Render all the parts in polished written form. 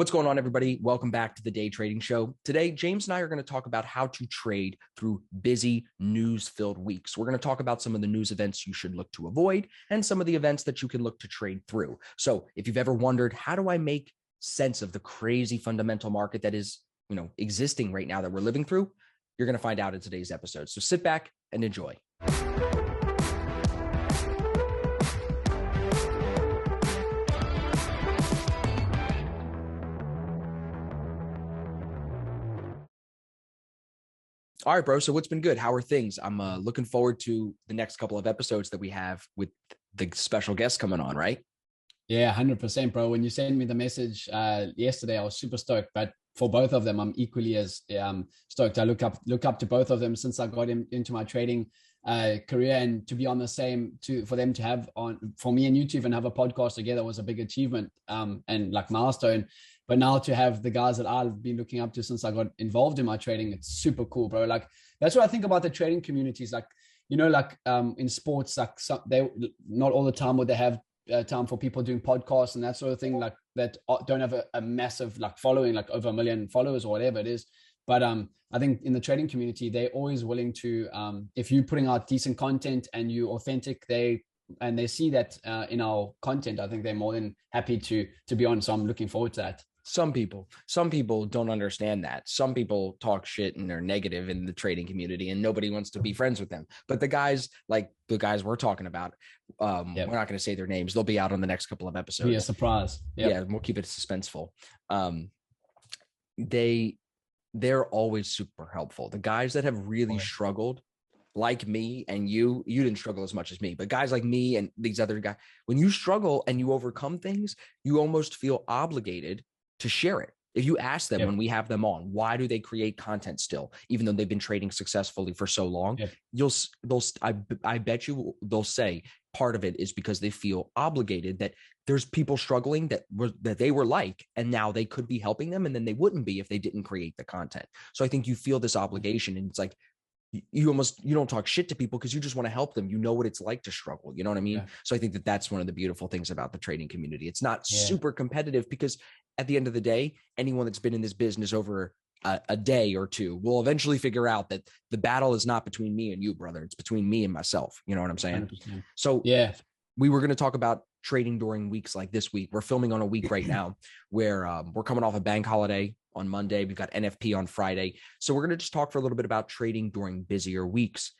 What's going on, everybody? Welcome back to the Day Trading Show. Today, James and I are going to talk about how to trade through busy, news-filled weeks. We're going to talk about some of the news events you should look to avoid and some of the events that you can look to trade through. So if you've ever wondered, how do I make sense of the crazy fundamental market that is, existing right now that we're living through, you're going to find out in today's episode. So sit back and enjoy. All right, bro. So what's been good? How are things? I'm looking forward to the next couple of episodes that we have with the special guests coming on, right? Yeah, 100%, bro. When you sent me the message yesterday, I was super stoked. But for both of them, I'm equally as stoked. I look up to both of them since I got into my trading career, and to be on the same for them to have for me and you to even have a podcast together was a big achievement and like milestone. But now to have the guys that I've been looking up to since I got involved in my trading, it's super cool, bro. Like that's what I think about the trading communities. Like, in sports, like they not all the time would they have time for people doing podcasts and that sort of thing, like that don't have a massive like following, like over 1 million followers or whatever it is. But I think in the trading community, they're always willing to, if you're putting out decent content and you're authentic, they see that in our content, I think they're more than happy to be on. So I'm looking forward to that. Some people don't understand that. Some people talk shit and they're negative in the trading community and nobody wants to be friends with them. But the guys we're talking about, we're not going to say their names. They'll be out on the next couple of episodes. Be a surprise. Yep. Yeah, we'll keep it suspenseful. They're always super helpful. The guys that have really struggled, like me and you didn't struggle as much as me, but guys like me and these other guys, when you struggle and you overcome things, you almost feel obligated to share it. If you ask them when we have them on, why do they create content still, even though they've been trading successfully for so long? I bet you they'll say part of it is because they feel obligated that there's people struggling that they were like, and now they could be helping them, and then they wouldn't be if they didn't create the content. So I think you feel this obligation, and it's like you don't talk shit to people because you just want to help them. You know what it's like to struggle. You know what I mean? Yeah. So I think that's one of the beautiful things about the trading community. It's not super competitive because at the end of the day, anyone that's been in this business over a day or two will eventually figure out that the battle is not between me and you, brother. It's between me and myself. You know what I'm saying? 100%. So we were going to talk about trading during weeks like this week. We're filming on a week right now where we're coming off a bank holiday on Monday. We've got NFP on Friday. So we're going to just talk for a little bit about trading during busier weeks.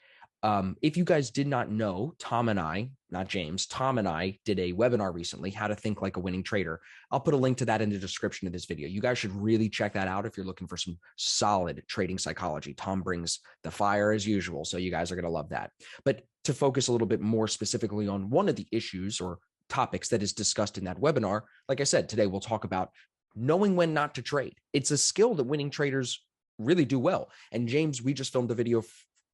If you guys did not know, Tom and I did a webinar recently, how to think like a winning trader. I'll put a link to that in the description of this video. You guys should really check that out if you're looking for some solid trading psychology. Tom brings the fire as usual, so you guys are going to love that. But to focus a little bit more specifically on one of the issues or topics that is discussed in that webinar, like I said, today we'll talk about knowing when not to trade. It's a skill that winning traders really do well. And James, we just filmed a video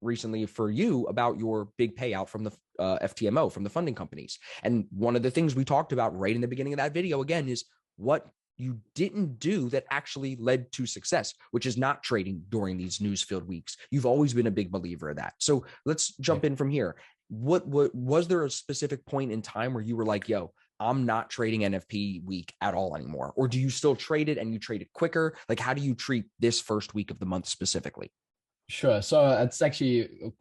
recently for you about your big payout from the FTMO, from the funding companies. And one of the things we talked about right in the beginning of that video, again, is what you didn't do that actually led to success, which is not trading during these news-filled weeks. You've always been a big believer of that. So let's jump in from here. What was there a specific point in time where you were like, yo, I'm not trading NFP week at all anymore? Or do you still trade it and you trade it quicker? Like, how do you treat this first week of the month specifically? Sure. So it's actually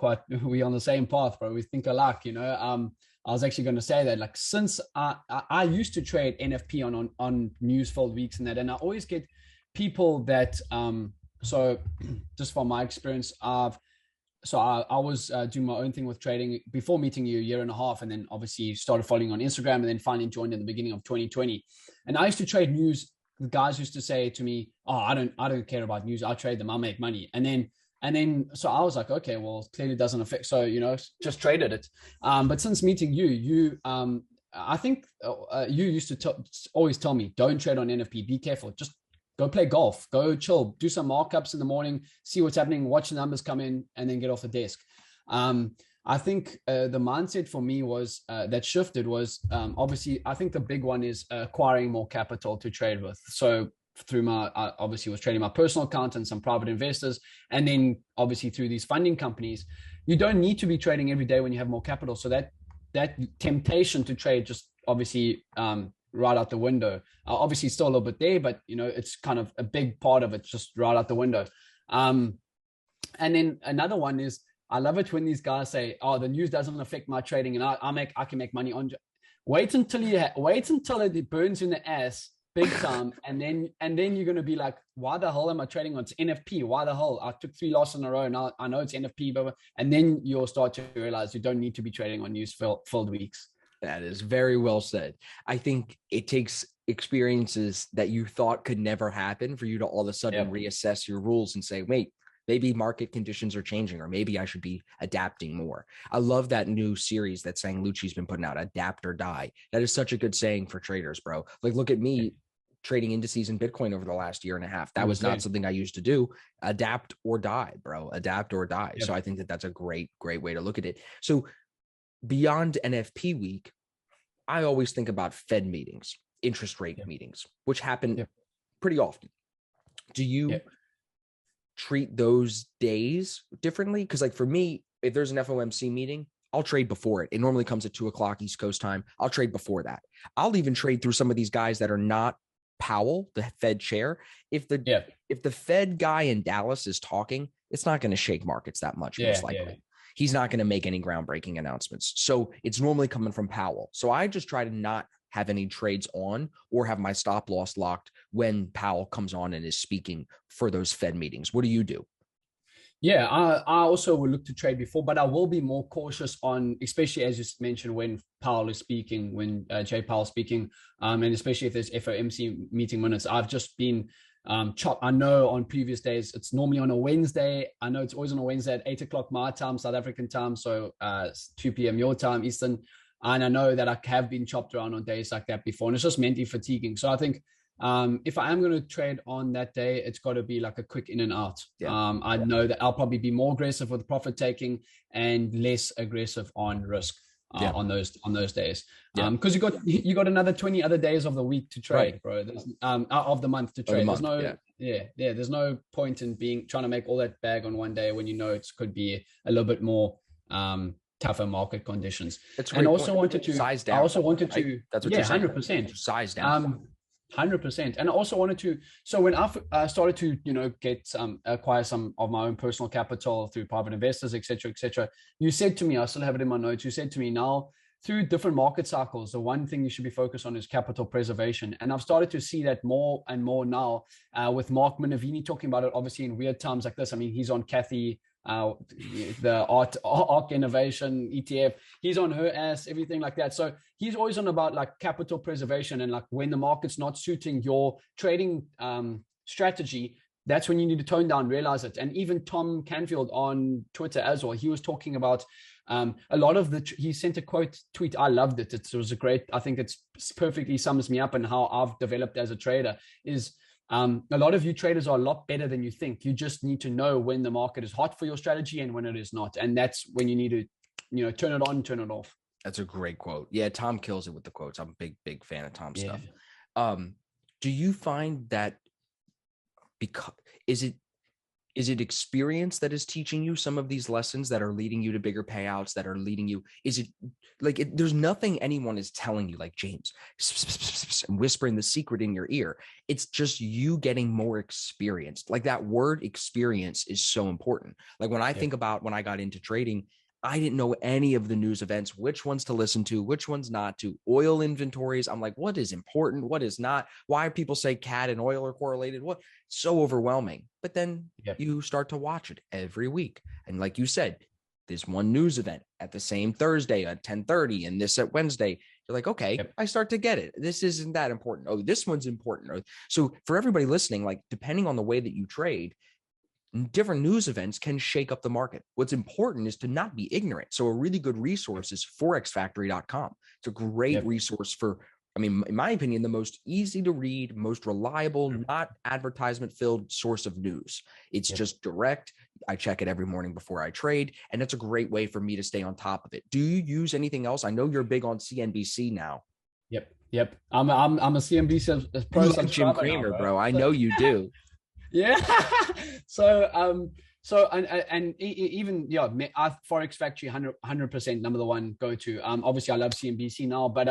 we on the same path, bro. We think alike, I was actually going to say that, like, since I used to trade NFP on news-filled weeks and that, and I always get people that, so just from my experience, I was doing my own thing with trading before meeting you a year and a half, and then obviously started following on Instagram, and then finally joined in the beginning of 2020. And I used to trade news. The guys used to say to me, "Oh, I don't care about news. I trade them. I make money." And then, so I was like, okay, well, clearly doesn't affect. So, just traded it. But since meeting you, I think you used to always tell me, don't trade on NFP. Be careful. Just go play golf, go chill, do some markups in the morning, see what's happening, watch the numbers come in, and then get off the desk. I think the mindset for me was that shifted was obviously, I think the big one is acquiring more capital to trade with. So through I obviously was trading my personal account and some private investors. And then obviously through these funding companies, you don't need to be trading every day when you have more capital. So that temptation to trade just obviously right out the window. Obviously still a little bit there, but it's kind of a big part of it just right out the window. And then another one is, I love it when these guys say, "Oh, the news doesn't affect my trading, and I can make money on." Wait until it burns in the ass big time, and then you're going to be like, "Why the hell am I trading on it's NFP? Why the hell I took 3 losses in a row? Now I know it's NFP, and then you'll start to realize you don't need to be trading on news filled weeks." That is very well said. I think it takes experiences that you thought could never happen for you to all of a sudden reassess your rules and say, wait, maybe market conditions are changing, or maybe I should be adapting more. I love that new series that Sang Lucci's been putting out, Adapt or Die. That is such a good saying for traders, bro. Like, look at me trading indices in Bitcoin over the last year and a half. That was not something I used to do. Adapt or die, bro. Adapt or die. Yep. So I think that that's a great way to look at it. So beyond NFP week, I always think about Fed meetings, interest rate meetings, which happen pretty often. Do you treat those days differently? Because like for me, if there's an FOMC meeting, I'll trade before it. It normally comes at 2:00 East Coast time. I'll trade before that. I'll even trade through some of these guys that are not Powell, the Fed chair. If the Fed guy in Dallas is talking, it's not going to shake markets that much, most likely. He's not going to make any groundbreaking announcements. So it's normally coming from Powell. So I just try to not have any trades on or have my stop loss locked when Powell comes on and is speaking for those Fed meetings. What do you do? Yeah, I also will look to trade before, but I will be more cautious on, especially as you mentioned, when Powell is speaking, when Jay Powell's speaking, and especially if there's FOMC meeting minutes. I've just been chopped. I know on previous days, it's normally on a Wednesday. I know it's always on a Wednesday at 8:00 my time, South African time. So 2 p.m. your time, Eastern. And I know that I have been chopped around on days like that before, and it's just mentally fatiguing. So I think if I am going to trade on that day, it's got to be like a quick in and out. I know that I'll probably be more aggressive with profit taking and less aggressive on risk on those days. Because you got another 20 other days of the week to trade, bro. There's, of the month to trade. There's no point in trying to make all that bag on one day when you know it could be a little bit more tougher market conditions. And also wanted to size down. I also wanted to that's what you're saying. 100% size down. 100%. And I also wanted to, so when I started to, acquire some of my own personal capital through private investors, et cetera, you said to me, I still have it in my notes, you said to me, now through different market cycles, the one thing you should be focused on is capital preservation. And I've started to see that more and more now with Mark Minervini talking about it, obviously in weird times like this. I mean, he's on Kathy, the ARC Innovation ETF, he's on her ass, everything like that. So he's always on about like capital preservation, and like when the market's not suiting your trading strategy, that's when you need to tone down, realize it. And even Tom Canfield on Twitter as well, he was talking about a lot of he sent a tweet. I loved it. It was a great, I think it's perfectly sums me up and how I've developed as a trader is a lot of you traders are a lot better than you think. You just need to know when the market is hot for your strategy and when it is not. And that's when you need to, turn it on, turn it off. That's a great quote. Yeah. Tom kills it with the quotes. I'm a big fan of Tom's stuff. Do you find that because is it experience that is teaching you some of these lessons that are leading you to bigger payouts, that are leading you? Is it like there's nothing anyone is telling you, like James, and whispering the secret in your ear. It's just you getting more experienced. Like that word experience is so important. Like when I think about when I got into trading, I didn't know any of the news events, which ones to listen to, which ones not to. Oil inventories. I'm like, what is important? What is not? Why people say CAD and oil are correlated? What? So overwhelming. But then you start to watch it every week. And like you said, there's one news event at the same Thursday at 10:30 and this at Wednesday. You're like, okay, I start to get it. This isn't that important. Oh, this one's important. So for everybody listening, like depending on the way that you trade, different news events can shake up the market. What's important is to not be ignorant. So a really good resource is forexfactory.com. It's a great resource for, I mean, in my opinion, the most easy to read, most reliable, not advertisement filled source of news. It's just direct. I check it every morning before I trade. And it's a great way for me to stay on top of it. Do you use anything else? I know you're big on CNBC now. Yep. I'm a CNBC pro subscriber. Jim Cramer, now, bro. I know you do. Yeah. So even Forex Factory 100% number one go to. Obviously I love CNBC now, but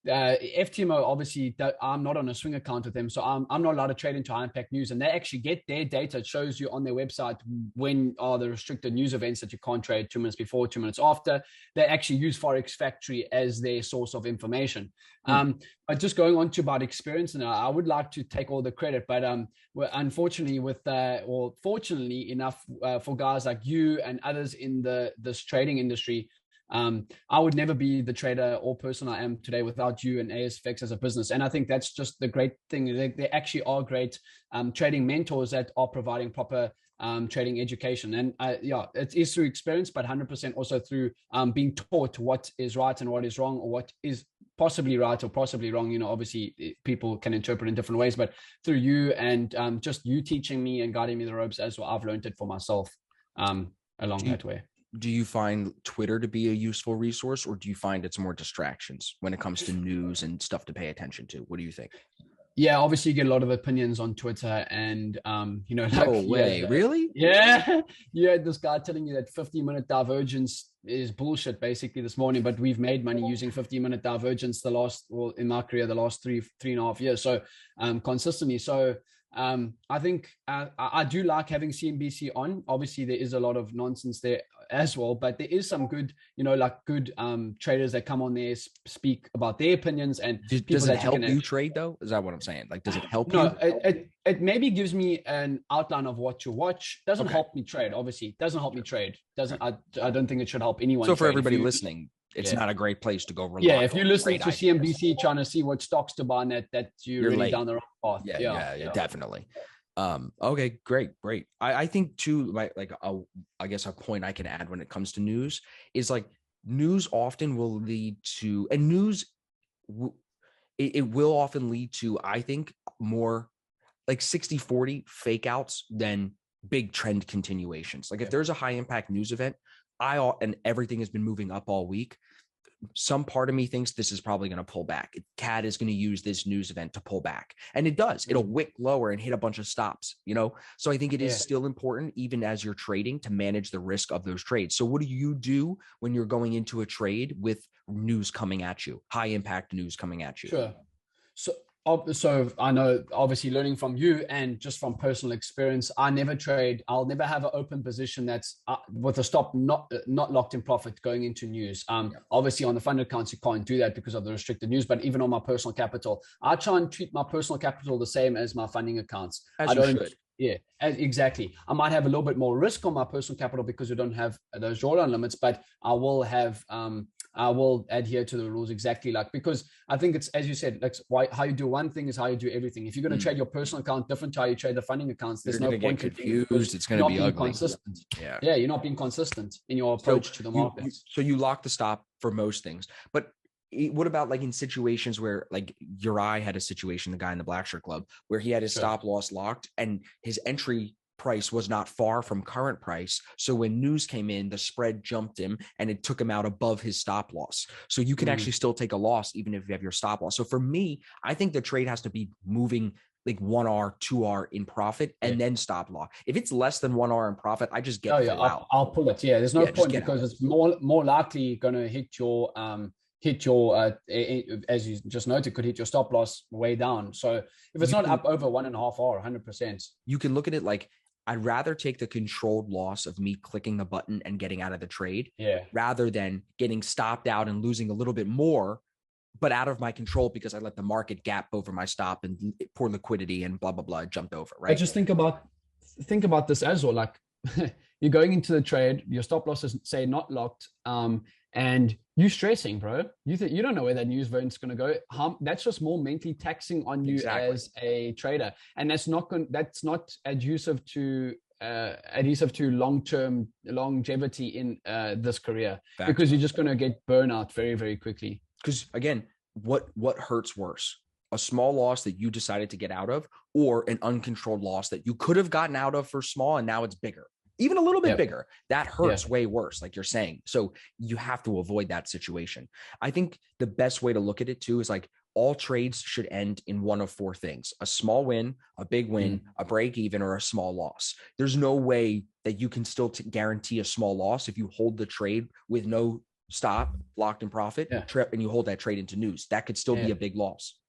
FTMO, obviously, I'm not on a swing account with them, so I'm not allowed to trade into high impact news. And they actually get their data. It shows you on their website when are the restricted news events that you can't trade 2 minutes before, 2 minutes after. They actually use Forex Factory as their source of information. But just going on to about experience, and I would like to take all the credit, but unfortunately, or fortunately enough for guys like you and others in this trading industry, I would never be the trader or person I am today without you and ASFX as a business. And I think that's just the great thing. They actually are great trading mentors that are providing proper trading education. And it is through experience, but 100% also through being taught what is right and what is wrong, or what is possibly right or possibly wrong. Obviously people can interpret in different ways, but through you and just you teaching me and guiding me the ropes as well, I've learned it for myself along that way. Do you find Twitter to be a useful resource, or do you find it's more distractions when it comes to news and stuff to pay attention to? What do you think? Yeah, obviously you get a lot of opinions on Twitter, and no way, really? Yeah, you had this guy telling you that 50-minute divergence is bullshit basically this morning, but we've made money using 50-minute divergence in my career, the last three and a half years. So consistently. So I think I do like having CNBC on. Obviously, there is a lot of nonsense there as well, but there is some good, good traders that come on there, speak about their opinions. And does it help you trade though? Is that what I'm saying? Like, does it help you? No, it maybe gives me an outline of what to watch. Doesn't help me trade. Obviously, doesn't help me trade. I don't think it should help anyone. So for everybody listening, it's not a great place to go. Yeah, if you're listening to CNBC trying to see what stocks to buy, that you're really late down the wrong path. Yeah, definitely. Okay, great. I think too, I guess a point I can add when it comes to news is like news often will lead to, and news it will often lead to, I think, more like 60-40 fake outs than big trend continuations. Like if there's a high impact news event, and everything has been moving up all week, some part of me thinks this is probably going to pull back. CAD is going to use this news event to pull back. And it does. It'll wick lower and hit a bunch of stops, So I think it is still important, even as you're trading, to manage the risk of those trades. So what do you do when you're going into a trade with news coming at you, high impact news coming at you? Sure. So I know, obviously, learning from you and just from personal experience, I never trade. I'll never have an open position that's with a stop not locked in profit going into news. Obviously, on the fund accounts, you can't do that because of the restricted news. But even on my personal capital, I try and treat my personal capital the same as my funding accounts. As you should. Yeah, exactly. I might have a little bit more risk on my personal capital because we don't have those drawdown limits, but I will adhere to the rules exactly because I think it's, as you said, how you do one thing is how you do everything. If you're going to trade your personal account different to how you trade the funding accounts, there's no point to confused. It's going to be ugly. Consistent. Yeah, you're not being consistent in your approach to the markets. So you lock the stop for most things, but what about like in situations where like Uri had a situation, the guy in the Black Shirt Club, where he had his stop loss locked and his entry price was not far from current price. So when news came in, the spread jumped him and it took him out above his stop loss. So you can actually still take a loss even if you have your stop loss. So for me, I think the trade has to be moving like 1R, 2R in profit and then stop loss. If it's less than 1R in profit, I just get out. I'll pull it. Yeah, there's no point because it's more likely going to hit your as you just noted, could hit your stop loss way down. So if it's not up over 1.5R, 100%. You can look at it like, I'd rather take the controlled loss of me clicking the button and getting out of the trade rather than getting stopped out and losing a little bit more, but out of my control because I let the market gap over my stop and poor liquidity and blah, blah, blah, jumped over, right? I just think about this as well. Like you're going into the trade, your stop loss is say not locked, and you stressing, bro. You don't know where that news event's going to go. That's just more mentally taxing on you as a trader, and that's not adhesive to long-term longevity in this career. Because you're just going to get burnout very, very quickly. Because again, what hurts worse? A small loss that you decided to get out of, or an uncontrolled loss that you could have gotten out of for small and now it's bigger. Even a little bit bigger, that hurts way worse, like you're saying. So you have to avoid that situation. I think the best way to look at it too is like all trades should end in one of four things: a small win, a big win, a break even, or a small loss. There's no way that you can still guarantee a small loss if you hold the trade with no stop, locked in profit, Yeah. trip, and you hold that trade into news. That could still be Yeah. a big loss.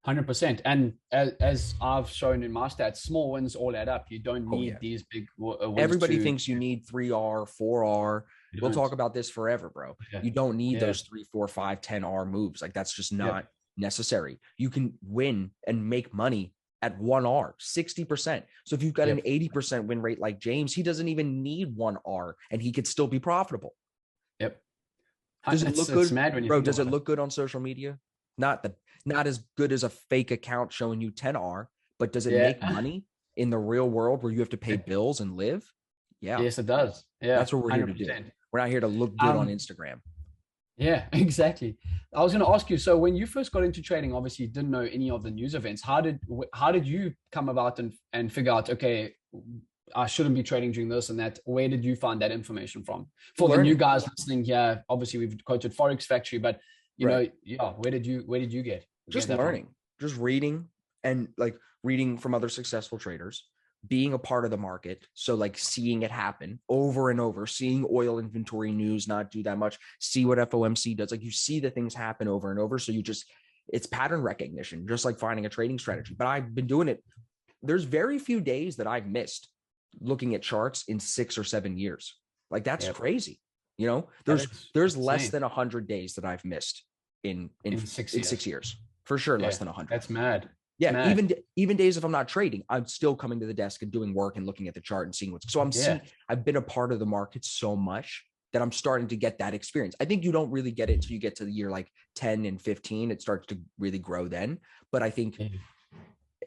100%. And as I've shown in my stats, small wins all add up. You don't Oh need yeah. these big wins. Everybody thinks you need 3R, 4R. You We'll don't. talk about this forever, bro. Yeah. You don't need Yeah. those 3, 4, 5, 10R moves. Like that's just Yep. not necessary. You can win and make money at 1R, 60%. So if you've got an 80% win rate like James, he doesn't even need 1R and he could still be profitable. Yep. Does it look good? Mad when you bro, think does it about look good on social media? Not as good as a fake account showing you 10R, but does it make money in the real world where you have to pay bills and live? Yeah. Yes, it does. Yeah. That's what we're here to do. We're not here to look good on Instagram. Yeah, exactly. I was going to ask you, so when you first got into trading, obviously you didn't know any of the news events. How did you come about and figure out, okay, I shouldn't be trading during this and that? Where did you find that information from? For the new guys listening here, obviously we've quoted Forex Factory, but you know, yeah, where did you get? Just learning, just reading, and like reading from other successful traders, being a part of the market. So like seeing it happen over and over, seeing oil inventory news not do that much, see what FOMC does. Like you see the things happen over and over. So it's pattern recognition, just like finding a trading strategy. But I've been doing it. There's very few days that I've missed looking at charts in 6 or 7 years. Like that's crazy. You know, there's less than 100 days that I've missed in 6 years. For sure, less than 100. That's mad. Yeah, mad. even days if I'm not trading, I'm still coming to the desk and doing work and looking at the chart and seeing what's. So I've been a part of the market so much that I'm starting to get that experience. I think you don't really get it until you get to the year like 10 and 15. It starts to really grow then. But I think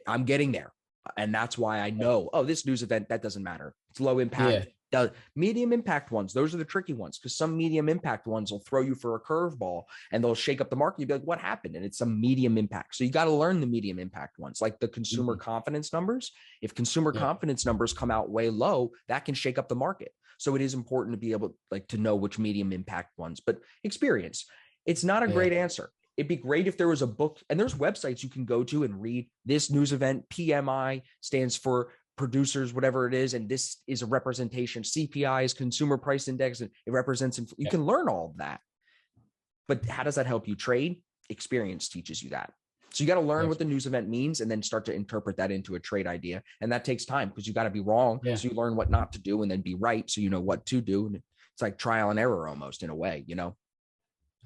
I'm getting there. And that's why I know, this news event, that doesn't matter. It's low impact. Medium impact ones, those are the tricky ones, because some medium impact ones will throw you for a curveball and they'll shake up the market. You'll be like, what happened? And it's some medium impact. So you got to learn the medium impact ones, like the consumer confidence numbers. If consumer confidence numbers come out way low, that can shake up the market. So it is important to be able to know which medium impact ones, but experience. It's not a great answer. It'd be great if there was a book, and there's websites you can go to and read this news event. PMI stands for producers, whatever it is. And this is a representation. CPI is consumer price index, and it represents, you can learn all of that. But how does that help you trade? Experience teaches you that. So you got to learn what the news event means and then start to interpret that into a trade idea. And that takes time because you got to be wrong. So you learn what not to do and then be right. So you know what to do. And it's like trial and error almost in a way,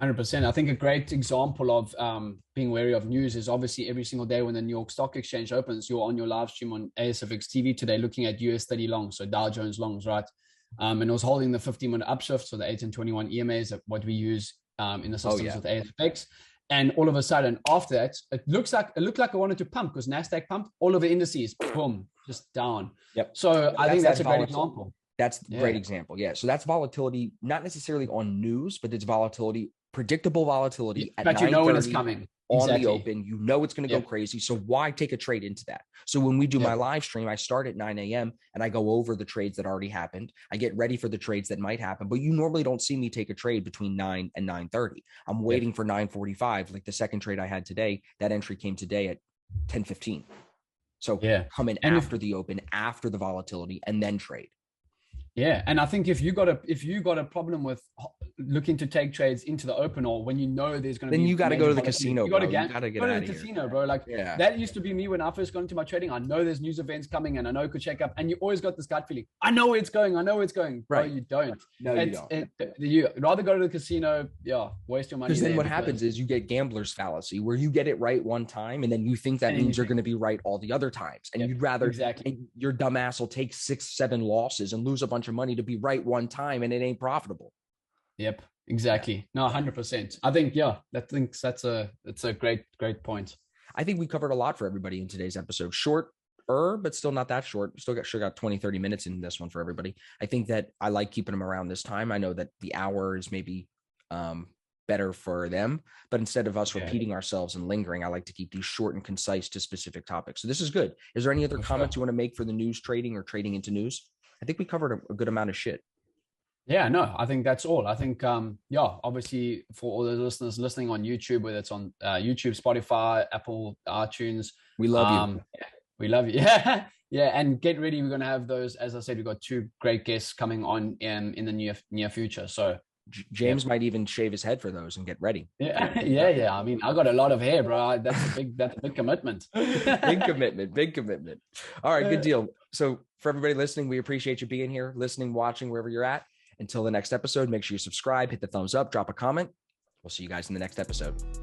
100%. I think a great example of being wary of news is obviously every single day when the New York Stock Exchange opens, you're on your live stream on ASFX TV today looking at US 30 longs, so Dow Jones longs, right? And it was holding the 50-minute upshift, so the 8 and 21 EMAs, what we use in the systems with ASFX. And all of a sudden, after that, it looked like it wanted to pump because NASDAQ pumped, all of the indices, boom, just down. So I think that's a great example. That's a great example. Yeah. So that's volatility, not necessarily on news, but it's volatility, predictable volatility at 9:30 when it's coming on the open. You know it's going to go crazy. So why take a trade into that? So when we do my live stream, I start at 9 a.m. and I go over the trades that already happened. I get ready for the trades that might happen, but you normally don't see me take a trade between 9 and 9:30. I'm waiting for 9:45. Like the second trade I had today, that entry came today at 10:15. So come in after the open, after the volatility, and then trade. Yeah, and I think if you got a problem with looking to take trades into the open, or when you know there's going to be, then you got to go to the casino. You got to get out of the casino, bro. Like that used to be me when I first got into my trading. I know there's news events coming, and I know it could check up, and you always got this gut feeling. I know where it's going. Bro, you don't. No, you don't. You rather go to the casino. Waste your money. Because then what happens is you get gambler's fallacy, where you get it right one time, and then you think that means you're going to be right all the other times, and you'd rather and your dumbass will take 6-7 losses and lose a bunch of money to be right one time, and it ain't profitable. Yep, exactly. No, 100%. I think that's a great point. I think we covered a lot for everybody in today's episode. Short, but still not that short. Still got 20-30 minutes in this one for everybody. I think that I like keeping them around this time. I know that the hour is maybe better for them, but instead of us repeating ourselves and lingering, I like to keep these short and concise to specific topics. So this is good. Is there any other comments you want to make for the news trading or trading into news? I think we covered a good amount of shit. Yeah, no, I think that's all. I think, obviously for all the listeners listening on YouTube, whether it's on YouTube, Spotify, Apple, iTunes, we love you. We love you. Yeah. Yeah. And get ready. We're going to have those, as I said, we've got 2 great guests coming on in the near future. So James might even shave his head for those and get ready. Yeah, yeah. I mean, I got a lot of hair, bro. That's a big commitment. Big commitment. All right, good deal. So for everybody listening, we appreciate you being here, listening, watching, wherever you're at. Until the next episode, make sure you subscribe, hit the thumbs up, drop a comment. We'll see you guys in the next episode.